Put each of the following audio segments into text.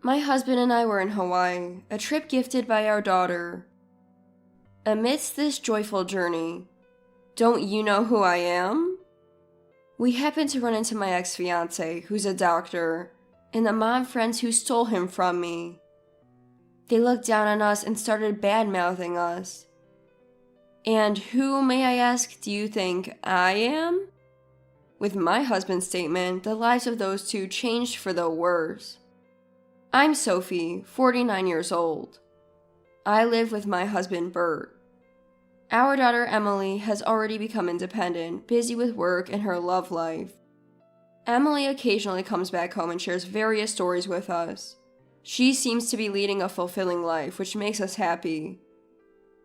My husband and I were in Hawaii, a trip gifted by our daughter. Amidst this joyful journey, don't you know who I am? We happened to run into my ex-fiancé, who's a doctor, and the mom friends who stole him from me. They looked down on us and started bad-mouthing us. And who, may I ask, do you think I am? With my husband's statement, the lives of those two changed for the worse. I'm Sophie, 49 years old. I live with my husband Bert. Our daughter Emily has already become independent, busy with work and her love life. Emily occasionally comes back home and shares various stories with us. She seems to be leading a fulfilling life, which makes us happy.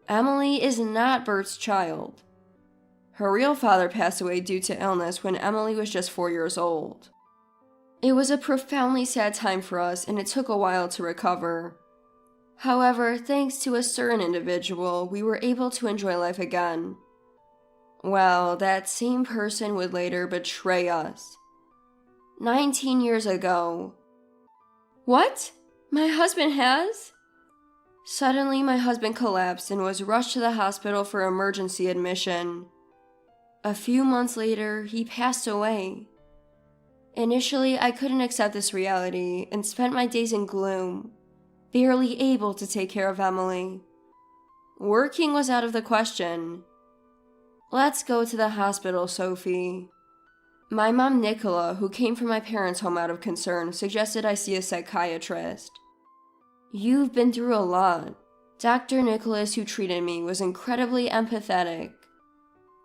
Emily is not Bert's child. Her real father passed away due to illness when Emily was just 4 years old. It was a profoundly sad time for us, and it took a while to recover. However, thanks to a certain individual, we were able to enjoy life again. Well, that same person would later betray us. 19 years ago. What? My husband has? Suddenly, my husband collapsed and was rushed to the hospital for emergency admission. A few months later, he passed away. Initially, I couldn't accept this reality and spent my days in gloom, barely able to take care of Emily. Working was out of the question. Let's go to the hospital, Sophie. My mom, Nicola, who came from my parents' home out of concern, suggested I see a psychiatrist. You've been through a lot. Dr. Nicholas, who treated me, was incredibly empathetic.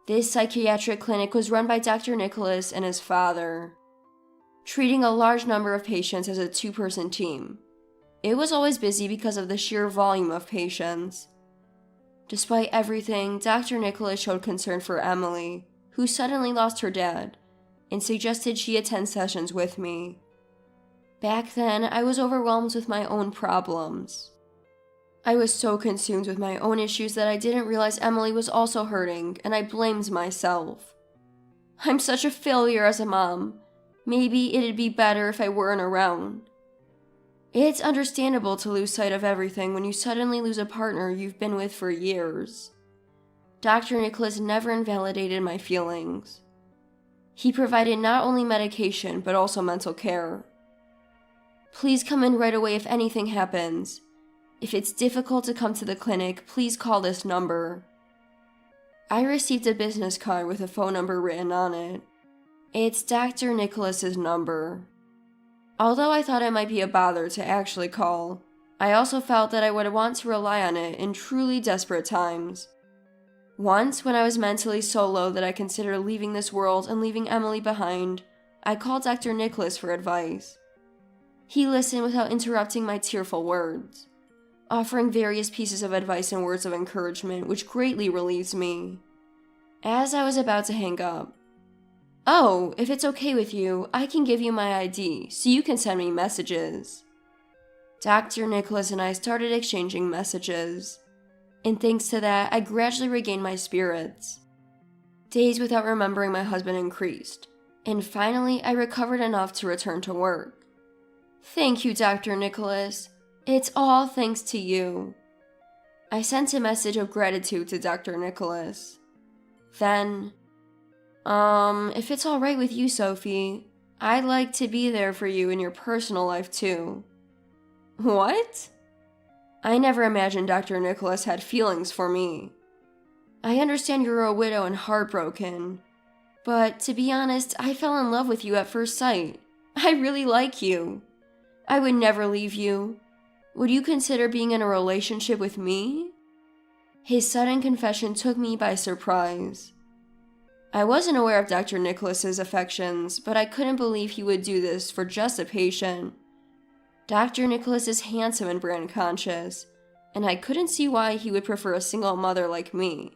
This psychiatric clinic was run by Dr. Nicholas and his father, treating a large number of patients as a two-person team. It was always busy because of the sheer volume of patients. Despite everything, Dr. Nicholas showed concern for Emily, who suddenly lost her dad, and suggested she attend sessions with me. Back then, I was overwhelmed with my own problems. I was so consumed with my own issues that I didn't realize Emily was also hurting, and I blamed myself. I'm such a failure as a mom. Maybe it'd be better if I weren't around. It's understandable to lose sight of everything when you suddenly lose a partner you've been with for years. Dr. Nicholas never invalidated my feelings. He provided not only medication, but also mental care. Please come in right away if anything happens. If it's difficult to come to the clinic, please call this number. I received a business card with a phone number written on it. It's Dr. Nicholas's number. Although I thought it might be a bother to actually call, I also felt that I would want to rely on it in truly desperate times. Once, when I was mentally so low that I considered leaving this world and leaving Emily behind, I called Dr. Nicholas for advice. He listened without interrupting my tearful words, offering various pieces of advice and words of encouragement, which greatly relieved me. As I was about to hang up, "Oh, if it's okay with you, I can give you my ID, so you can send me messages." Dr. Nicholas and I started exchanging messages, and thanks to that, I gradually regained my spirits. Days without remembering my husband increased, and finally I recovered enough to return to work. Thank you, Dr. Nicholas. It's all thanks to you. I sent a message of gratitude to Dr. Nicholas. Then, if it's all right with you, Sophie, I'd like to be there for you in your personal life too. What? I never imagined Dr. Nicholas had feelings for me. I understand you're a widow and heartbroken, but to be honest, I fell in love with you at first sight. I really like you. I would never leave you. Would you consider being in a relationship with me? His sudden confession took me by surprise. I wasn't aware of Dr. Nicholas's affections, but I couldn't believe he would do this for just a patient. Dr. Nicholas is handsome and brand conscious, and I couldn't see why he would prefer a single mother like me.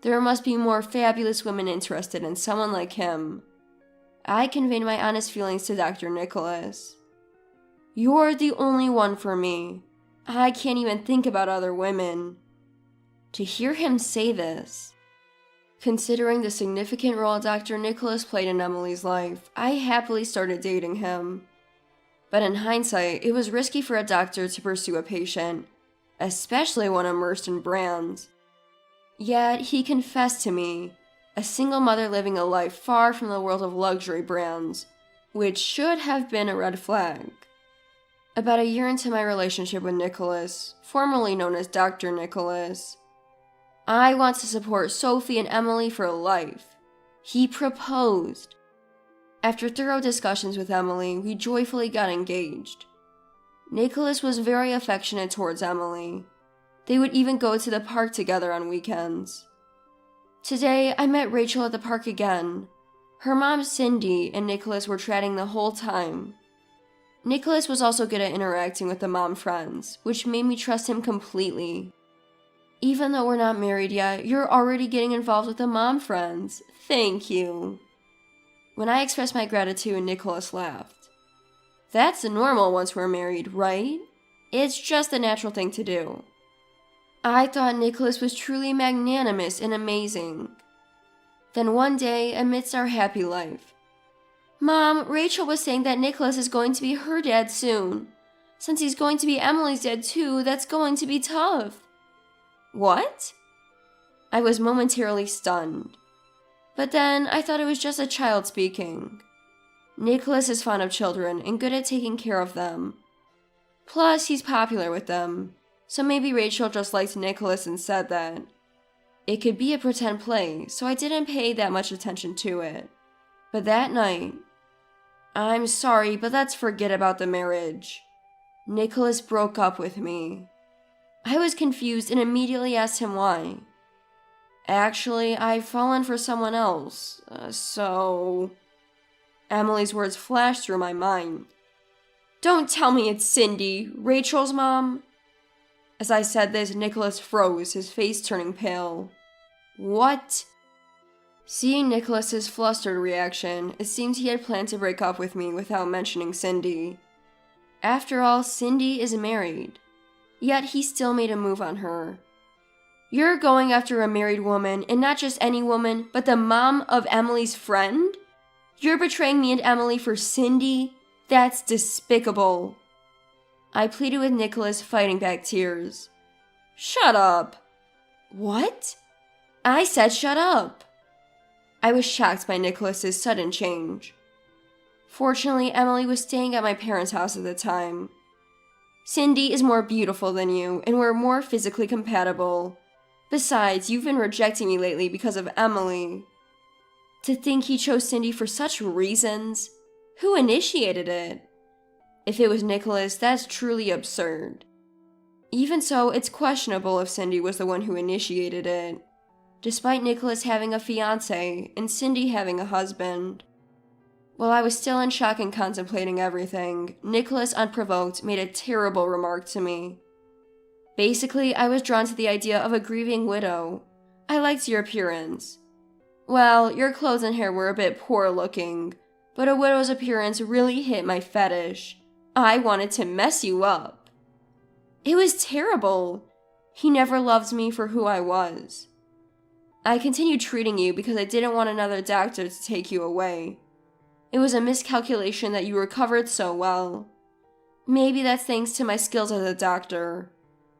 There must be more fabulous women interested in someone like him. I conveyed my honest feelings to Dr. Nicholas. You're the only one for me. I can't even think about other women. To hear him say this, considering the significant role Dr. Nicholas played in Emily's life, I happily started dating him. But in hindsight, it was risky for a doctor to pursue a patient, especially one immersed in brands. Yet, he confessed to me, a single mother living a life far from the world of luxury brands, which should have been a red flag. About a year into my relationship with Nicholas, formerly known as Dr. Nicholas, I want to support Sophie and Emily for life. He proposed. After thorough discussions with Emily, we joyfully got engaged. Nicholas was very affectionate towards Emily. They would even go to the park together on weekends. Today, I met Rachel at the park again. Her mom, Cindy, and Nicholas were chatting the whole time. Nicholas was also good at interacting with the mom friends, which made me trust him completely. Even though we're not married yet, you're already getting involved with the mom friends. Thank you. When I expressed my gratitude, Nicholas laughed. That's normal once we're married, right? It's just the natural thing to do. I thought Nicholas was truly magnanimous and amazing. Then one day, amidst our happy life, Mom, Rachel was saying that Nicholas is going to be her dad soon. Since he's going to be Emily's dad too, that's going to be tough. What? I was momentarily stunned. But then I thought it was just a child speaking. Nicholas is fond of children and good at taking care of them. Plus, he's popular with them, so maybe Rachel just liked Nicholas and said that. It could be a pretend play, so I didn't pay that much attention to it. But that night, I'm sorry, but let's forget about the marriage. Nicholas broke up with me. I was confused and immediately asked him why. Actually, I've fallen for someone else, so... Emily's words flashed through my mind. Don't tell me it's Cindy, Rachel's mom. As I said this, Nicholas froze, his face turning pale. What? Seeing Nicholas's flustered reaction, it seemed he had planned to break up with me without mentioning Cindy. After all, Cindy is married. Yet he still made a move on her. You're going after a married woman, and not just any woman, but the mom of Emily's friend? You're betraying me and Emily for Cindy? That's despicable. I pleaded with Nicholas, fighting back tears. Shut up. What? I said shut up. I was shocked by Nicholas's sudden change. Fortunately, Emily was staying at my parents' house at the time. Cindy is more beautiful than you, and we're more physically compatible. Besides, you've been rejecting me lately because of Emily. To think he chose Cindy for such reasons? Who initiated it? If it was Nicholas, that's truly absurd. Even so, it's questionable if Cindy was the one who initiated it, despite Nicholas having a fiancé and Cindy having a husband. While I was still in shock and contemplating everything, Nicholas, unprovoked, made a terrible remark to me. Basically, I was drawn to the idea of a grieving widow. I liked your appearance. Well, your clothes and hair were a bit poor looking, but a widow's appearance really hit my fetish. I wanted to mess you up. It was terrible. He never loved me for who I was. I continued treating you because I didn't want another doctor to take you away. It was a miscalculation that you recovered so well. Maybe that's thanks to my skills as a doctor.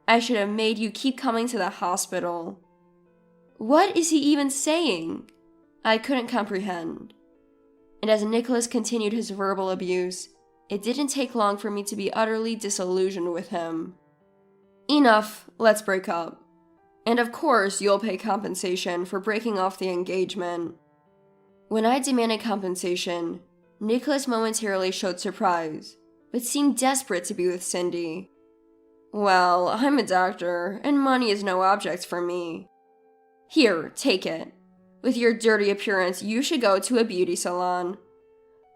I should have made you keep coming to the hospital. What is he even saying? I couldn't comprehend. And as Nicholas continued his verbal abuse, it didn't take long for me to be utterly disillusioned with him. Enough, let's break up. And of course, you'll pay compensation for breaking off the engagement. When I demanded compensation, Nicholas momentarily showed surprise, but seemed desperate to be with Cindy. Well, I'm a doctor, and money is no object for me. Here, take it. With your dirty appearance, you should go to a beauty salon.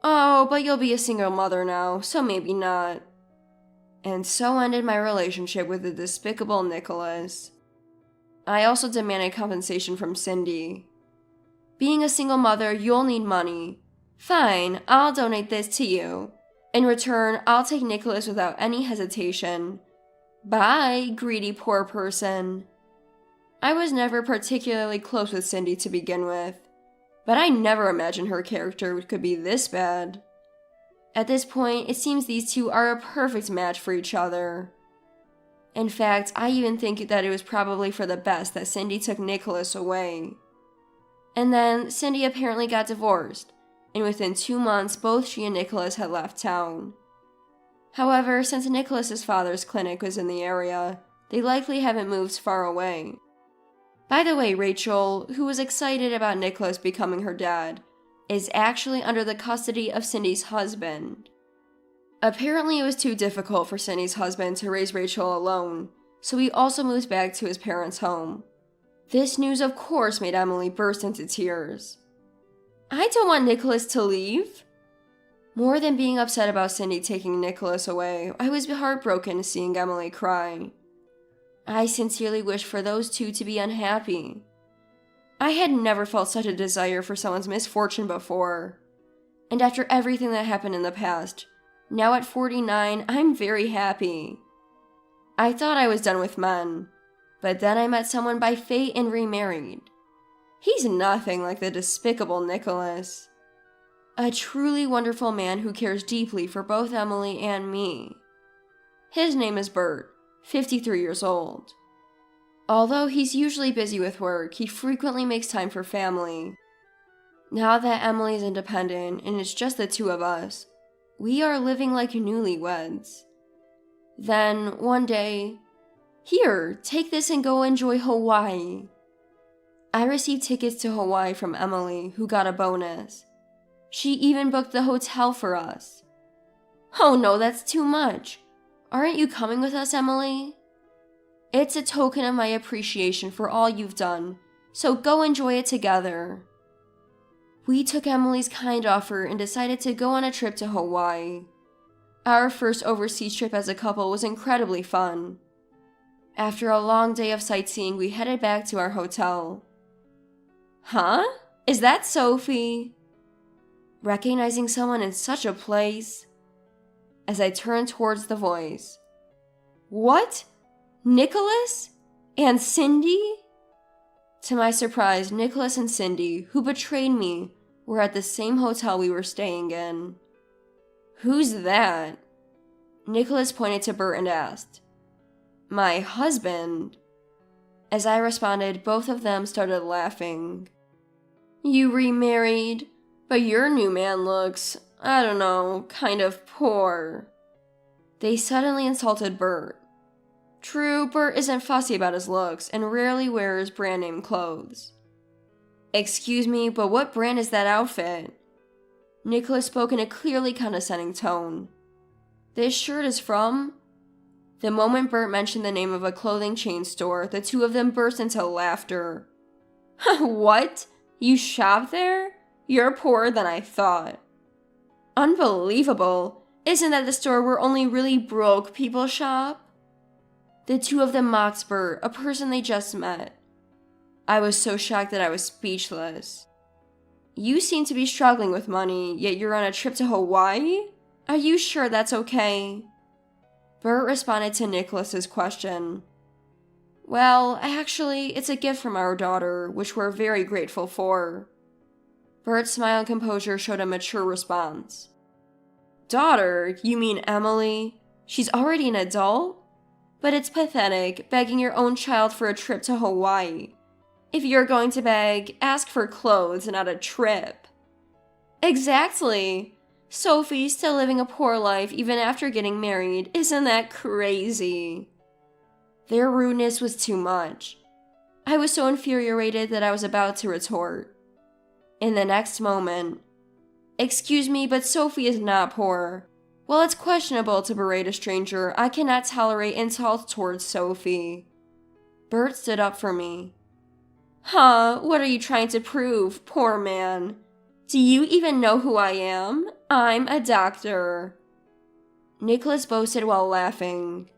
Oh, but you'll be a single mother now, so maybe not. And so ended my relationship with the despicable Nicholas. I also demanded compensation from Cindy. Being a single mother, you'll need money. Fine, I'll donate this to you. In return, I'll take Nicholas without any hesitation. Bye, greedy poor person. I was never particularly close with Cindy to begin with, but I never imagined her character could be this bad. At this point, it seems these two are a perfect match for each other. In fact, I even think that it was probably for the best that Cindy took Nicholas away. And then, Cindy apparently got divorced, and within 2 months, both she and Nicholas had left town. However, since Nicholas's father's clinic was in the area, they likely haven't moved far away. By the way, Rachel, who was excited about Nicholas becoming her dad, is actually under the custody of Cindy's husband. Apparently, it was too difficult for Cindy's husband to raise Rachel alone, so he also moves back to his parents' home. This news, of course, made Emily burst into tears. I don't want Nicholas to leave. More than being upset about Cindy taking Nicholas away, I was heartbroken seeing Emily cry. I sincerely wished for those two to be unhappy. I had never felt such a desire for someone's misfortune before. And after everything that happened in the past, now at 49, I'm very happy. I thought I was done with men, but then I met someone by fate and remarried. He's nothing like the despicable Nicholas. A truly wonderful man who cares deeply for both Emily and me. His name is Bert, 53 years old. Although he's usually busy with work, he frequently makes time for family. Now that Emily is independent and it's just the two of us, we are living like newlyweds. Then, one day, here, take this and go enjoy Hawaii. I received tickets to Hawaii from Emily, who got a bonus. She even booked the hotel for us. Oh no, that's too much. Aren't you coming with us, Emily? It's a token of my appreciation for all you've done, so go enjoy it together. We took Emily's kind offer and decided to go on a trip to Hawaii. Our first overseas trip as a couple was incredibly fun. After a long day of sightseeing, we headed back to our hotel. Huh? Is that Sophie? Recognizing someone in such a place. As I turned towards the voice. What? Nicholas? And Cindy? To my surprise, Nicholas and Cindy, who betrayed me, were at the same hotel we were staying in. Who's that? Nicholas pointed to Bert and asked. My husband. As I responded, both of them started laughing. You remarried, but your new man looks, I don't know, kind of poor. They suddenly insulted Bert. True, Bert isn't fussy about his looks and rarely wears brand name clothes. Excuse me, but what brand is that outfit? Nicholas spoke in a clearly condescending tone. This shirt is from... The moment Bert mentioned the name of a clothing chain store, the two of them burst into laughter. What? You shop there? You're poorer than I thought. Unbelievable. Isn't that the store where only really broke people shop? The two of them mocked Bert, a person they just met. I was so shocked that I was speechless. You seem to be struggling with money, yet you're on a trip to Hawaii? Are you sure that's okay? Bert responded to Nicholas's question. Well, actually, it's a gift from our daughter, which we're very grateful for. Bert's smile and composure showed a mature response. Daughter? You mean Emily? She's already an adult? But it's pathetic, begging your own child for a trip to Hawaii. If you're going to beg, ask for clothes, not a trip. Exactly. Sophie's still living a poor life even after getting married. Isn't that crazy? Their rudeness was too much. I was so infuriated that I was about to retort. In the next moment, excuse me, but Sophie is not poor. While it's questionable to berate a stranger, I cannot tolerate insults towards Sophie. Bert stood up for me. Huh, what are you trying to prove, poor man? Do you even know who I am? I'm a doctor. Nicholas boasted while laughing.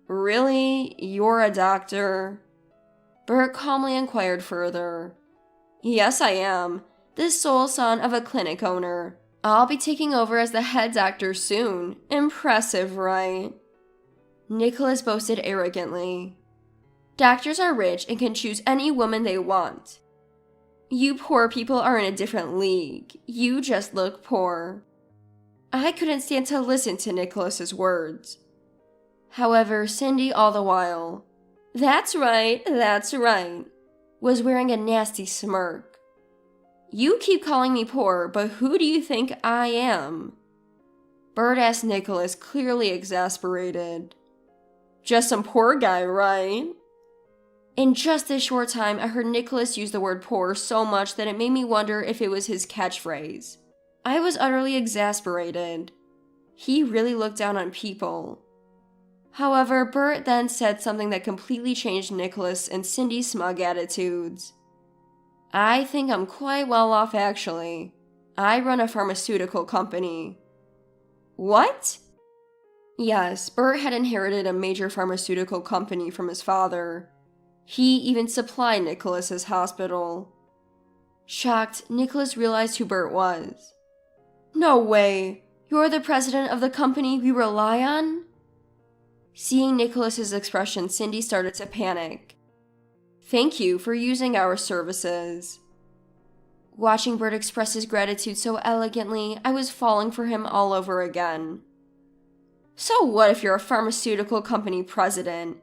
Really? You're a doctor? Bert calmly inquired further. Yes, I am. The sole son of a clinic owner. I'll be taking over as the head doctor soon. Impressive, right? Nicholas boasted arrogantly. Doctors are rich and can choose any woman they want. You poor people are in a different league. You just look poor. I couldn't stand to listen to Nicholas's words. However, Cindy all the while, that's right, was wearing a nasty smirk. You keep calling me poor, but who do you think I am? Bert asked Nicholas, clearly exasperated. Just some poor guy, right? In just this short time, I heard Nicholas use the word poor so much that it made me wonder if it was his catchphrase. I was utterly exasperated. He really looked down on people. However, Bert then said something that completely changed Nicholas and Cindy's smug attitudes. I think I'm quite well off, actually. I run a pharmaceutical company. What? Yes, Bert had inherited a major pharmaceutical company from his father. He even supplied Nicholas's hospital. Shocked, Nicholas realized who Bert was. No way! You're the president of the company we rely on? Seeing Nicholas's expression, Cindy started to panic. Thank you for using our services. Watching Bert express his gratitude so elegantly, I was falling for him all over again. So what if you're a pharmaceutical company president?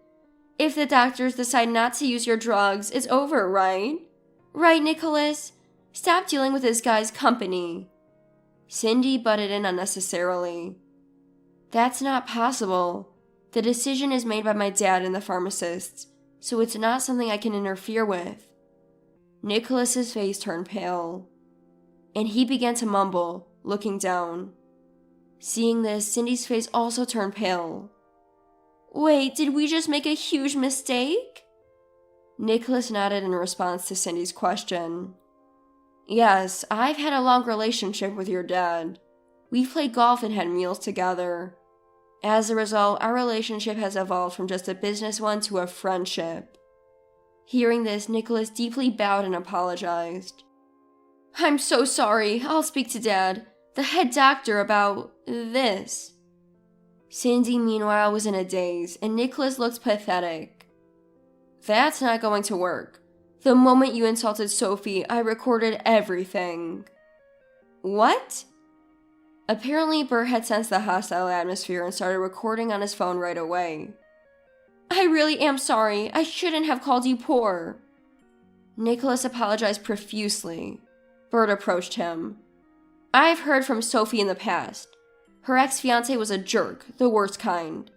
If the doctors decide not to use your drugs, it's over, right? Right, Nicholas? Stop dealing with this guy's company. Cindy butted in unnecessarily. That's not possible. The decision is made by my dad and the pharmacists, so it's not something I can interfere with. Nicholas's face turned pale, and he began to mumble, looking down. Seeing this, Cindy's face also turned pale. Wait, did we just make a huge mistake? Nicholas nodded in response to Cindy's question. Yes, I've had a long relationship with your dad. We've played golf and had meals together. As a result, our relationship has evolved from just a business one to a friendship. Hearing this, Nicholas deeply bowed and apologized. I'm so sorry. I'll speak to Dad, the head doctor, about this. Cindy, meanwhile, was in a daze, and Nicholas looked pathetic. That's not going to work. The moment you insulted Sophie, I recorded everything. What? Apparently, Bert had sensed the hostile atmosphere and started recording on his phone right away. I really am sorry. I shouldn't have called you poor. Nicholas apologized profusely. Bert approached him. I've heard from Sophie in the past. Her ex-fiancé was a jerk, the worst kind.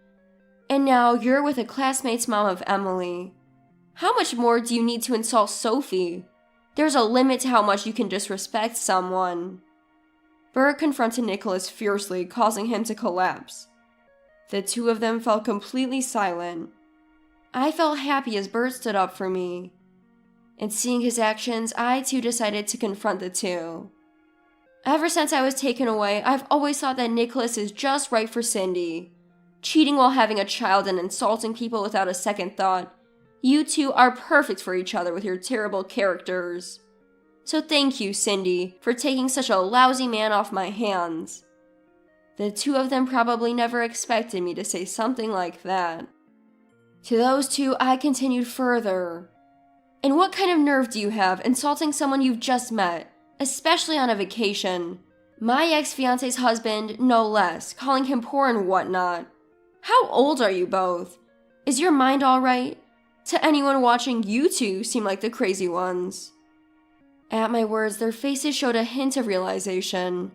And now you're with a classmate's mom of Emily. How much more do you need to insult Sophie? There's a limit to how much you can disrespect someone. Bert confronted Nicholas fiercely, causing him to collapse. The two of them fell completely silent. I felt happy as Bert stood up for me. And seeing his actions, I too decided to confront the two. Ever since I was taken away, I've always thought that Nicholas is just right for Cindy. Cheating while having a child and insulting people without a second thought. You two are perfect for each other with your terrible characters. So thank you, Cindy, for taking such a lousy man off my hands. The two of them probably never expected me to say something like that. To those two, I continued further. And what kind of nerve do you have insulting someone you've just met, especially on a vacation? My ex-fiancé's husband, no less, calling him poor and whatnot. How old are you both? Is your mind all right? To anyone watching, you two seem like the crazy ones. At my words, their faces showed a hint of realization.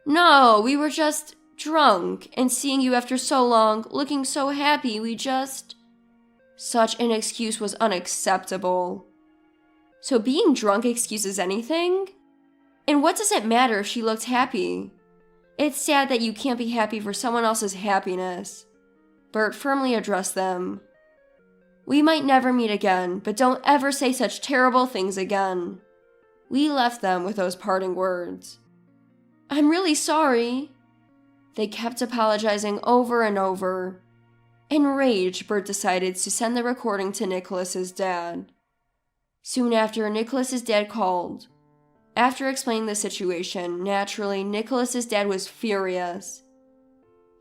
No, we were just drunk, and seeing you after so long, looking so happy, we just... Such an excuse was unacceptable. So being drunk excuses anything? And what does it matter if she looked happy? It's sad that you can't be happy for someone else's happiness. Bert firmly addressed them. We might never meet again, but don't ever say such terrible things again. We left them with those parting words. I'm really sorry. They kept apologizing over and over. Enraged, Bert decided to send the recording to Nicholas's dad. Soon after, Nicholas's dad called. After explaining the situation, naturally, Nicholas's dad was furious.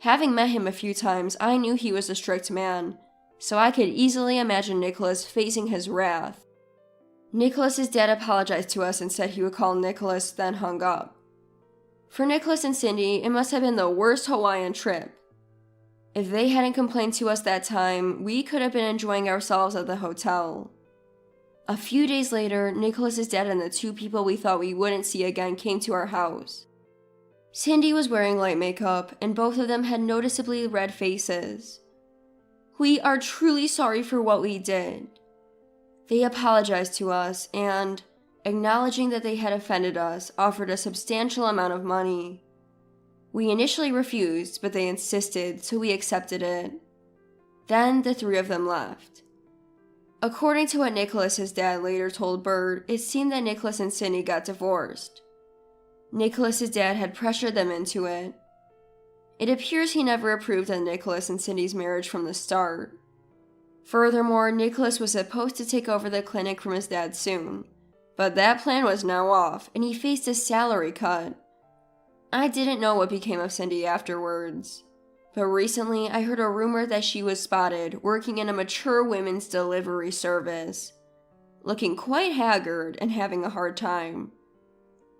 Having met him a few times, I knew he was a strict man, so I could easily imagine Nicholas facing his wrath. Nicholas's dad apologized to us and said he would call Nicholas, then hung up. For Nicholas and Cindy, it must have been the worst Hawaiian trip. If they hadn't complained to us that time, we could have been enjoying ourselves at the hotel. A few days later, Nicholas's dad and the two people we thought we wouldn't see again came to our house. Cindy was wearing light makeup, and both of them had noticeably red faces. We are truly sorry for what we did. They apologized to us and, acknowledging that they had offended us, offered a substantial amount of money. We initially refused, but they insisted, so we accepted it. Then the three of them left. According to what Nicholas's dad later told Bird, it seemed that Nicholas and Cindy got divorced. Nicholas's dad had pressured them into it. It appears he never approved of Nicholas and Cindy's marriage from the start. Furthermore, Nicholas was supposed to take over the clinic from his dad soon, but that plan was now off, and he faced a salary cut. I didn't know what became of Cindy afterwards, but recently I heard a rumor that she was spotted working in a mature women's delivery service, looking quite haggard and having a hard time.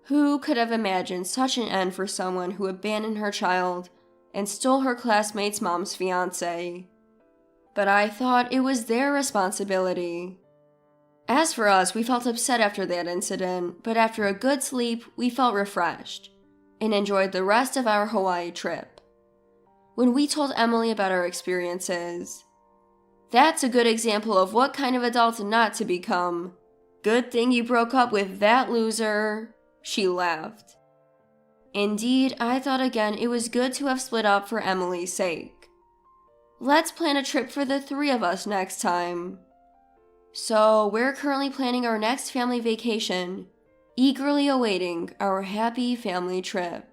Who could have imagined such an end for someone who abandoned her child and stole her classmate's mom's fiancé? But I thought it was their responsibility. As for us, we felt upset after that incident, but after a good sleep, we felt refreshed and enjoyed the rest of our Hawaii trip. When we told Emily about our experiences, "That's a good example of what kind of adult not to become. Good thing you broke up with that loser," she laughed. Indeed, I thought again it was good to have split up for Emily's sake. Let's plan a trip for the three of us next time. So, we're currently planning our next family vacation, eagerly awaiting our happy family trip.